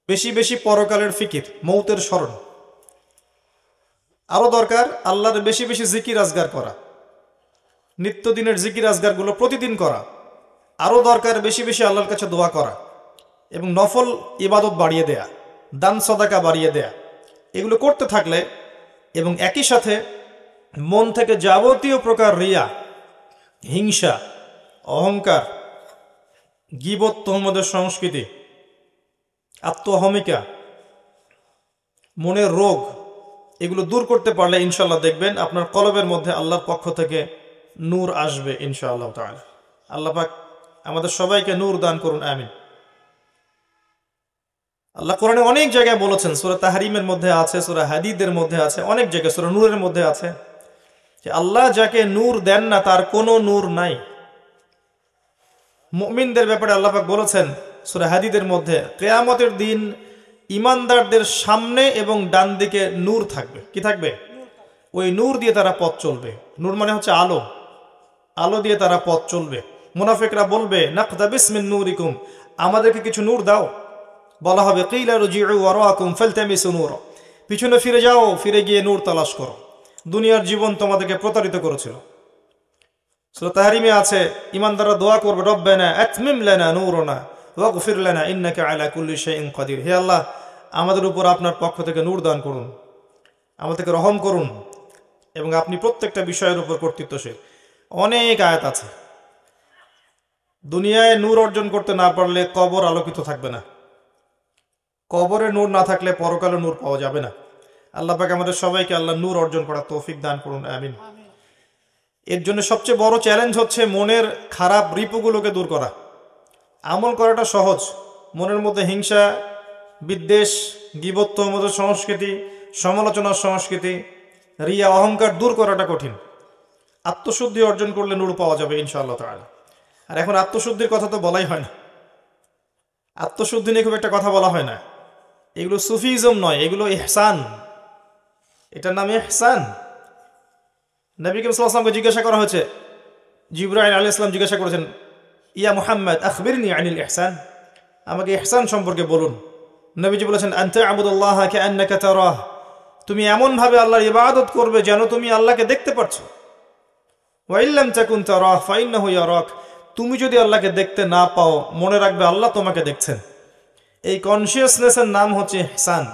বেশি বেশি পরকালের ফিকির, মৌতের স্মরণ। আরো দরকার আল্লাহর বেশি বেশি জিকির আজগার করা, নিত্যদিনের জিকির আজগারগুলো প্রতিদিন করা। আরো দরকার বেশি বেশি আল্লাহর কাছে দোয়া করা এবং নফল ইবাদত বাড়িয়ে দেয়া, দান সদাকা বাড়িয়ে দেয়া। এগুলো করতে থাকলে এবং একই সাথে মন থেকে যাবতীয় প্রকার রিয়া, হিংসা, অহংকার, গীবত, তহমতের সংস্কৃতি, আত্মহমিকা, মনের রোগ, এগুলো দূর করতে পারলে ইনশাল্লাহ দেখবেন আপনার কলবের মধ্যে আল্লাহর পক্ষ থেকে নূর আসবে ইনশাআল্লাহ তাআলা। আল্লাহ পাক আমাদের সবাইকে নূর দান করুন, আমিন। আল্লাহ কোরআনে অনেক জায়গায় বলেছেন, সূরা তাহরিমের মধ্যে আছে, সূরা হাদীদের মধ্যে আছে, অনেক জায়গায় সূরা নূরের মধ্যে আছে যে আল্লাহ যাকে নূর দেন না তার কোনো নূর নাই। মুমিনদের ব্যাপারে আল্লাহ পাক বলেছেন সূরা হাদীদের মধ্যে, কিয়ামতের দিন ইমানদারদের সামনে এবং ডান দিকে নূর থাকবে। কি থাকবে? ওই নূর দিয়ে তারা পথ চলবে। নূর মানে হচ্ছে আলো, আলো দিয়ে তারা পথ চলবে। মুনাফিকরা বলবে, নাকতাবিস মিন নূরিকুম, আমাদেরকে কিছু নূর দাও। বলা হবে, কিলা রুজিউ ওয়ারাকুম ফালতামিসু নূর, পিছনে ফিরে যাও, ফিরে গিয়ে নূর তালাশ করো। দুনিয়ার জীবন তোমাদেরকে প্রতারিত করেছিল। সূরা তাহরিমে আছে, ইমানদাররা দোয়া করবে, রব্বানা আতমিম লানা নূরানা ওয়াগফির লানা ইন্নাকা আলা কুল্লি শাইইন কাদির। হে আল্লাহ, আমাদের উপর আপনার পক্ষ থেকে নূর দান করুন, আমাদেরকে রহম করুন, এবং আপনি প্রত্যেকটা বিষয়ের উপর কর্তৃত্বশীল। অনেক আয়াত আছে। দুনিয়ায় নূর অর্জন করতে না পারলে কবর আলোকিত থাকবে না, কবরে নূর না থাকলে পরকালে নূর পাওয়া যাবে না। আল্লাহ পাক আমাদের সবাইকে আল্লাহ নূর অর্জন করার তৌফিক দান করুন, আমিন। এর জন্য সবচেয়ে বড় চ্যালেঞ্জ হচ্ছে মনের খারাপ রিপুগুলোকে দূর করা। আমল করাটা সহজ, মনের মধ্যে হিংসা, বিদ্বেষ, গীবত, তহমতের সংস্কৃতি, সমালোচনার সংস্কৃতি, রিয়া, অহংকার দূর করাটা কঠিন। আত্মশুদ্ধি অর্জন করলে নূর পাওয়া যাবে ইনশাআল্লাহ তাআলা। আর এখন আত্মশুদ্ধির কথা তো বলাই হয় না, আত্মশুদ্ধি নিয়ে খুব একটা কথা বলা হয় না। এগুলো সুফিজম নয়, এগুলো ইহসান, এটার নাম ইহসান। নবী করিম সাল্লাল্লাহু আলাইহি ওয়াসাল্লামকে জিজ্ঞাসা করা হয়েছে, জিবরাইল আলাইহিস সালাম জিজ্ঞাসা করেছেন, ইয়া মুহাম্মদ আখবিরনি আনিল ইহসান, আমাকে ইহসান সম্পর্কে বলুন। নবীজি বলেছেন, আনতা আবুদুল্লাহ কাআন্নাকা তারাহ, তুমি এমন ভাবে আল্লাহর ইবাদত করবে যেন তুমি আল্লাহকে দেখতে পাচ্ছো। ওয়া ইল্লাম তাকুন তারাহ ফাইন্নাহু ইয়ারাক, তুমি যদি আল্লাহকে দেখতে না পাও, মনে রাখবে আল্লাহ তোমাকে দেখছেন। এই কনসিয়াসনেসের নাম হচ্ছে ইহসান।